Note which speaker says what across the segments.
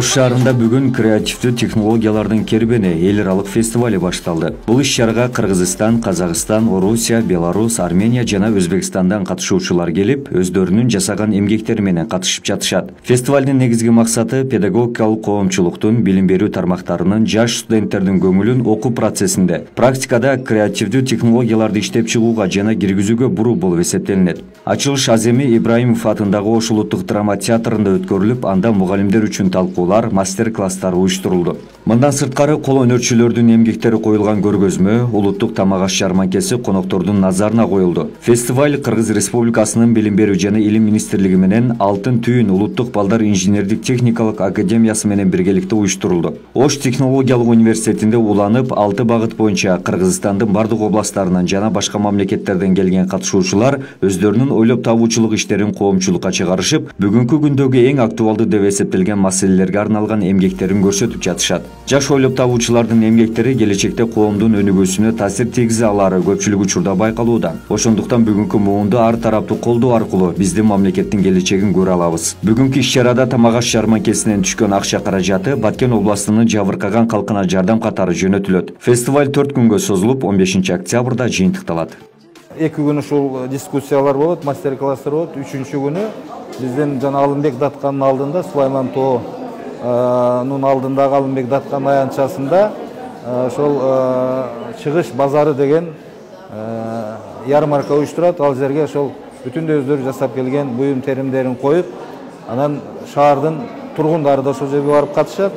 Speaker 1: Ош шаарында бүгүн креативдүү технологиялардын кербени эл аралык фестивали башталды. Бул иш-чарага Кыргызстан, Казакстан, Орусия, Беларусь, Армения жана Өзбекстандан катышуучулар келип, өздөрүнүн жасаган эмгектери менен катышып жатышат. Фестивалдын негизги максаты педагогикалык коомчулуктун билим берүү тармактарынын жаш студенттердин көңүлүн окуу процессинде практикада креативдүү технологияларды иштеп чыгууга жана киргизүүгө буруу болуп эсептелинет. Ачылыш Аземи Ибраимов атындагы Ош улуттук драма театрында өткөрүлүп, анда мугалимдер үчүн талкуулар, мастер-класстар уюштурулду. Мындан сырткары кол өнөрчүлөрдүн эмгектери коюлган көргөзмө, улуттук тамак аш жарманкеси коноктордун назарына коюлду. Фестиваль Кыргыз Республикасынын Билим берүү жана Илим министрлиги менен Алтын түйүн улуттук балдар инженердик техникалык академиясы менен биргеликте уюштурулду. Ош технологиялык университетинде уланып, 6 багыт боюнча Кыргызстандын бардык областтарынан жана башка мамлекеттерден келген катышуучулар өздөрүнүн ойлоп табуучулук иштерин коомчулукка чыгарышып, бүгүнкү күндөгү эң актуалдуу деп эсептелген маселелерге арналган эмгектерин көрсөтүп жатышат. Жаш ойлоп табуучулардын эмгектери келечекте коомдун өнүгүүсүнө таасир тийгизе алары көпчүлүк учурда байкалууда. Ошондуктан бүгүнкү муунду ар тараптуу колдоо аркылуу биздин мамлекеттин келечегин көрө алабыз. Бүгүнкү иш-чарада тамак аш жарманкесинен түшкөн акча каражаты Баткен областынын жабыркаган калкына жардам катары жөнөтүлөт. Фестиваль 4 күнгө созулуп, 15 октябрда жыйынтыкталат.
Speaker 2: 2 күн ушул дискуссиялар болот, мастер-класстар болот. 3-чү күнү бизден жана Алымбек Даткандын алдында, Сулайман тоонун алдындагы Алымбек Даткан аянтчасында ошол чыгыш базары деген ярмарка уюштурат. Ал жерге ошол бүтүн өздөрү жасап келген буюм теримдерин коюп, анан шаардын тургундары да ошол жерге барып катышат.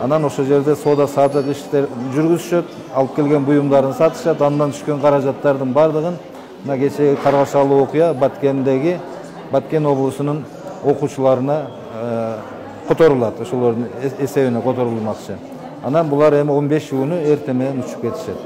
Speaker 2: Анан ошол жерде соода саттык иштер жүргүзүшөт, алып келген буюмдарын сатышат. Андан түшкөн каражаттардын бардыгын мына кечеги каргашалуу окуя Баткендеги Баткен облусунун окуучуларына которулат, ошолордун эсебине которулмакчы. Анан булар эми 15 күнү эртең менен учуп кетишет.